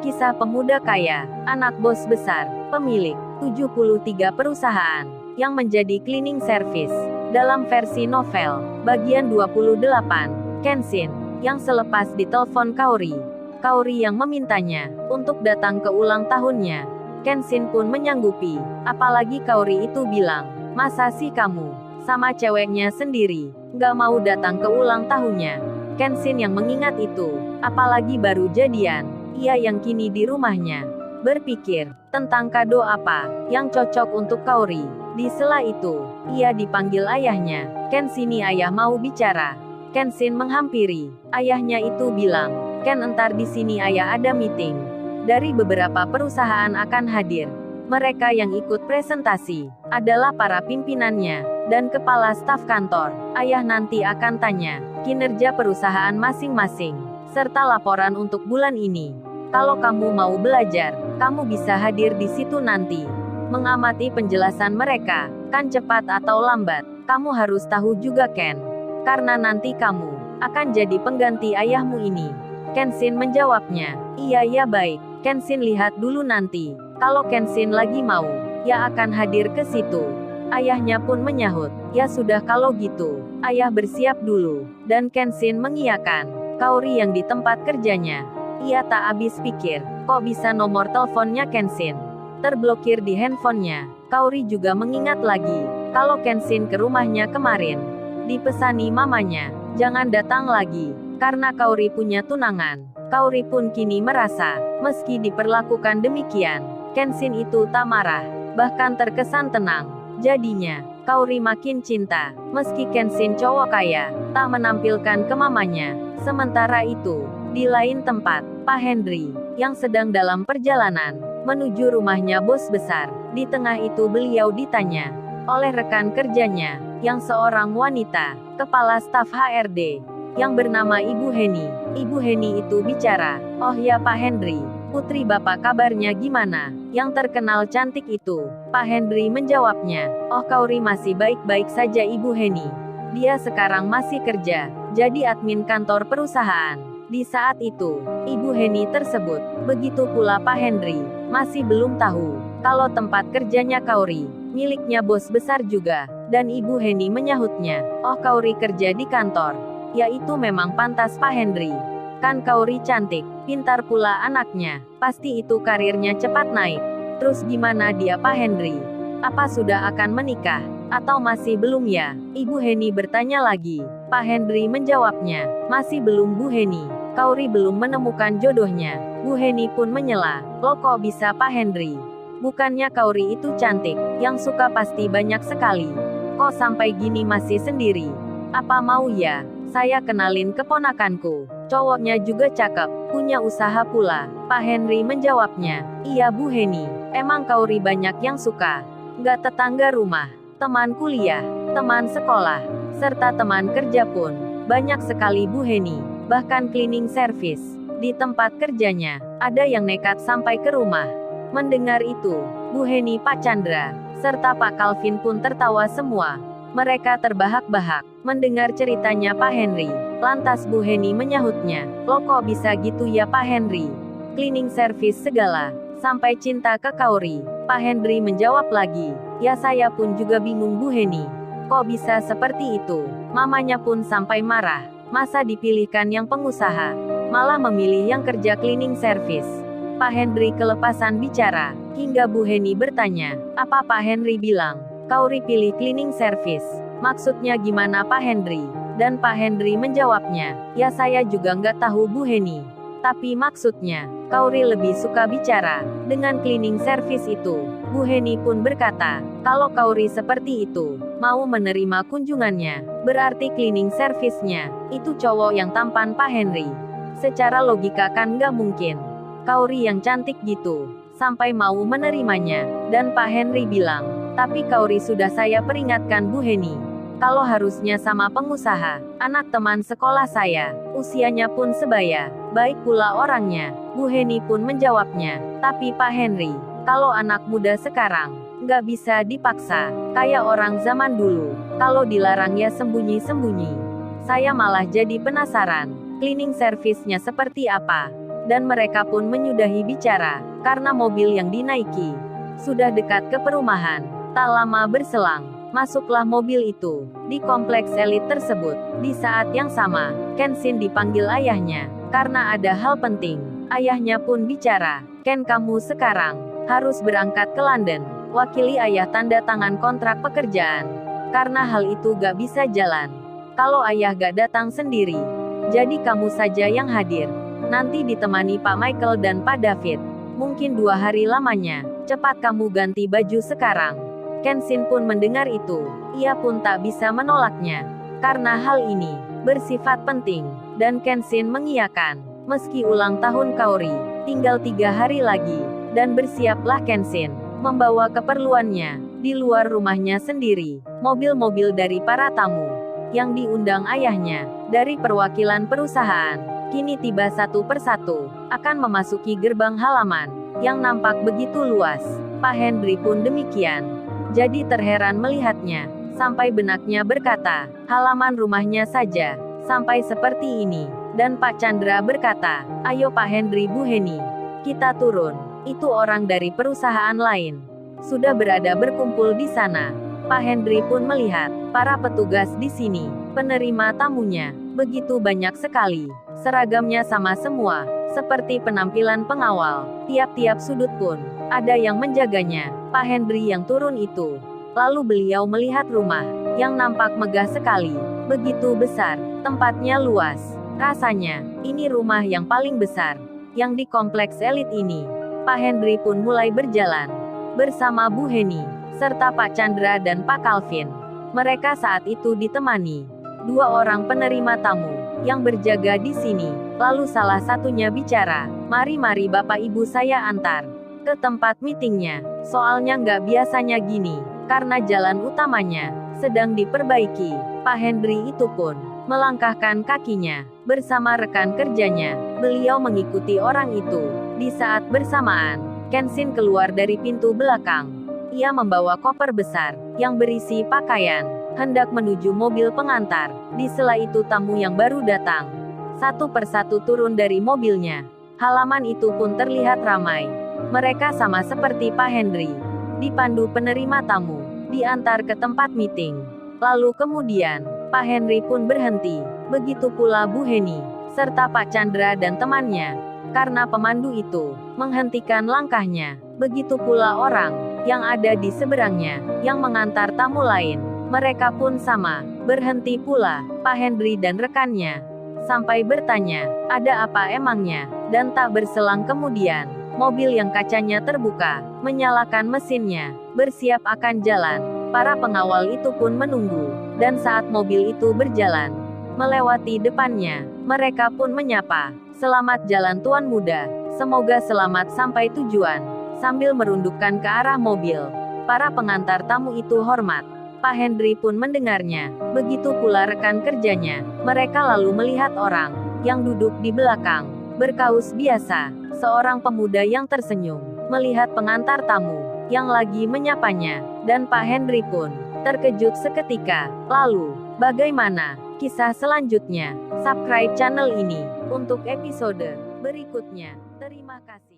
Kisah pemuda kaya, anak bos besar, pemilik 73 perusahaan, yang menjadi cleaning service. Dalam versi novel, bagian 28, Kenshin, yang selepas ditelepon Kaori yang memintanya untuk datang ke ulang tahunnya. Kenshin pun menyanggupi, apalagi Kaori itu bilang, masa sih kamu, sama ceweknya sendiri, gak mau datang ke ulang tahunnya. Kenshin yang mengingat itu, apalagi baru jadian, ia yang kini di rumahnya, berpikir tentang kado apa yang cocok untuk Kaori. Di sela itu, ia dipanggil ayahnya. Kenshin, ayah mau bicara. Kenshin menghampiri. Ayahnya itu bilang, Ken, entar di sini ayah ada meeting. Dari beberapa perusahaan akan hadir. Mereka yang ikut presentasi adalah para pimpinannya dan kepala staf kantor. Ayah nanti akan tanya kinerja perusahaan masing-masing, serta laporan untuk bulan ini. Kalau kamu mau belajar, kamu bisa hadir di situ nanti. Mengamati penjelasan mereka, kan cepat atau lambat, kamu harus tahu juga Ken. Karena nanti kamu akan jadi pengganti ayahmu ini. Kenshin menjawabnya, iya baik. Kenshin lihat dulu nanti. Kalau Kenshin lagi mau, ya akan hadir ke situ. Ayahnya pun menyahut, ya sudah kalau gitu, ayah bersiap dulu. Dan Kenshin mengiyakan. Kaori yang di tempat kerjanya, ia tak habis pikir, kok bisa nomor teleponnya Kenshin terblokir di handphonenya. Kaori juga mengingat lagi, kalau Kenshin ke rumahnya kemarin, dipesani mamanya, jangan datang lagi, karena Kaori punya tunangan. Kaori pun kini merasa, meski diperlakukan demikian, Kenshin itu tak marah, bahkan terkesan tenang. Jadinya, Kaori makin cinta, meski Kenshin cowok kaya, tak menampilkan ke mamanya. Sementara itu, di lain tempat, Pak Henry, yang sedang dalam perjalanan menuju rumahnya bos besar. Di tengah itu beliau ditanya oleh rekan kerjanya, yang seorang wanita, kepala staf HRD, yang bernama Ibu Heni. Ibu Heni itu bicara, oh ya Pak Henry, putri Bapak kabarnya gimana? Yang terkenal cantik itu. Pak Henry menjawabnya, oh Kaori masih baik-baik saja Ibu Heni. Dia sekarang masih kerja, jadi admin kantor perusahaan. Di saat itu, Ibu Heni tersebut, begitu pula Pak Henry, masih belum tahu kalau tempat kerjanya Kaori miliknya bos besar juga. Dan Ibu Heni menyahutnya, oh Kaori kerja di kantor. Yaitu memang pantas Pak Henry. Kan Kaori cantik, pintar pula anaknya, pasti itu karirnya cepat naik. Terus gimana dia Pak Henry? Apa sudah akan menikah? Atau masih belum ya? Ibu Heni bertanya lagi. Pak Henry menjawabnya, masih belum Bu Heni. Kaori belum menemukan jodohnya. Bu Heni pun menyela, lo kok bisa Pak Henry? Bukannya Kaori itu cantik, yang suka pasti banyak sekali. Kok sampai gini masih sendiri? Apa mau ya? Saya kenalin keponakanku. Cowoknya juga cakep, punya usaha pula. Pak Henry menjawabnya, iya Bu Heni, emang Kaori banyak yang suka. Nggak tetangga rumah, teman kuliah, teman sekolah, serta teman kerja pun. Banyak sekali Bu Heni, bahkan cleaning service. Di tempat kerjanya, ada yang nekat sampai ke rumah. Mendengar itu, Bu Heni, Pak Chandra, serta Pak Calvin pun tertawa semua. Mereka terbahak-bahak mendengar ceritanya Pak Henry. Lantas Bu Heni menyahutnya, lo kok bisa gitu ya Pak Henry? Cleaning service segala, sampai cinta ke Kaori. Pak Henry menjawab lagi, ya saya pun juga bingung Bu Heni. Kok bisa seperti itu? Mamanya pun sampai marah. Masa dipilihkan yang pengusaha, malah memilih yang kerja cleaning service? Pak Henry kelepasan bicara, hingga Bu Heni bertanya, apa Pak Henry bilang Kaori pilih cleaning service? Maksudnya gimana Pak Henry? Dan Pak Henry menjawabnya, ya saya juga nggak tahu Bu Heni. Tapi maksudnya, Kaori lebih suka bicara dengan cleaning service itu. Bu Heni pun berkata, kalau Kaori seperti itu, mau menerima kunjungannya, berarti cleaning service-nya itu cowok yang tampan Pak Henry. Secara logika kan nggak mungkin. Kaori yang cantik gitu, sampai mau menerimanya. Dan Pak Henry bilang, tapi Kaori sudah saya peringatkan Bu Heni. Kalau harusnya sama pengusaha, anak teman sekolah saya, usianya pun sebaya, baik pula orangnya. Bu Heni pun menjawabnya, tapi Pak Henry, kalau anak muda sekarang, nggak bisa dipaksa, kayak orang zaman dulu. Kalau dilarang ya sembunyi-sembunyi. Saya malah jadi penasaran, cleaning service-nya seperti apa? dan mereka pun menyudahi bicara, karena mobil yang dinaiki sudah dekat ke perumahan. Tak lama berselang, masuklah mobil itu di kompleks elit tersebut. Di saat yang sama, Kenshin dipanggil ayahnya, karena ada hal penting. Ayahnya pun bicara, "Ken, kamu sekarang harus berangkat ke London. Wakili ayah tanda tangan kontrak pekerjaan. Karena hal itu gak bisa jalan kalau ayah gak datang sendiri. Jadi kamu saja yang hadir. Nanti ditemani Pak Michael dan Pak David. Mungkin 2 hari lamanya. Cepat kamu ganti baju sekarang." Kenshin pun mendengar itu. Ia pun tak bisa menolaknya. Karena hal ini bersifat penting. Dan Kenshin mengiyakan. Meski ulang tahun Kaori tinggal 3 hari lagi. Dan bersiaplah Kenshin membawa keperluannya di luar rumahnya sendiri. Mobil-mobil dari para tamu yang diundang ayahnya dari perwakilan perusahaan kini tiba satu persatu, akan memasuki gerbang halaman yang nampak begitu luas. Pak Henry pun demikian. Jadi terheran melihatnya, sampai benaknya berkata, halaman rumahnya saja sampai seperti ini. Dan Pak Chandra berkata, "Ayo Pak Henry, Bu Heni, kita turun." Itu orang dari perusahaan lain sudah berada berkumpul di sana. Pak Henry pun melihat para petugas di sini, penerima tamunya begitu banyak sekali. Seragamnya sama semua, seperti penampilan pengawal. Tiap-tiap sudut pun ada yang menjaganya. Pak Henry yang turun itu. Lalu beliau melihat rumah yang nampak megah sekali, begitu besar, tempatnya luas. Rasanya ini rumah yang paling besar yang di kompleks elit ini. Pak Henry pun mulai berjalan bersama Bu Heni serta Pak Chandra dan Pak Calvin. Mereka saat itu ditemani 2 orang penerima tamu yang berjaga di sini. Lalu salah satunya bicara, "Mari Bapak Ibu, saya antar ke tempat meetingnya. Soalnya nggak biasanya gini, karena jalan utamanya sedang diperbaiki." Pak Henry itu pun melangkahkan kakinya bersama rekan kerjanya. Beliau mengikuti orang itu. Di saat bersamaan, Kenshin keluar dari pintu belakang. Ia membawa koper besar yang berisi pakaian, hendak menuju mobil pengantar. Di sela itu tamu yang baru datang satu persatu turun dari mobilnya. Halaman itu pun terlihat ramai. Mereka sama seperti Pak Henry, dipandu penerima tamu, diantar ke tempat meeting. Lalu kemudian, Pak Henry pun berhenti. Begitu pula Bu Heni, serta Pak Chandra dan temannya. Karena pemandu itu menghentikan langkahnya. Begitu pula orang yang ada di seberangnya, yang mengantar tamu lain. Mereka pun sama, berhenti pula. Pak Henry dan rekannya sampai bertanya, "Ada apa emangnya?" Dan tak berselang kemudian, mobil yang kacanya terbuka, menyalakan mesinnya, bersiap akan jalan. Para pengawal itu pun menunggu. Dan saat mobil itu berjalan melewati depannya, mereka pun menyapa, "Selamat jalan Tuan Muda, semoga selamat sampai tujuan." Sambil merundukkan ke arah mobil, para pengantar tamu itu hormat. Pak Henry pun mendengarnya, begitu pula rekan kerjanya. Mereka lalu melihat orang yang duduk di belakang, berkaus biasa, seorang pemuda yang tersenyum, melihat pengantar tamu yang lagi menyapanya, dan Pak Henry pun terkejut seketika. Lalu, bagaimana kisah selanjutnya? Subscribe channel ini untuk episode berikutnya. Terima kasih.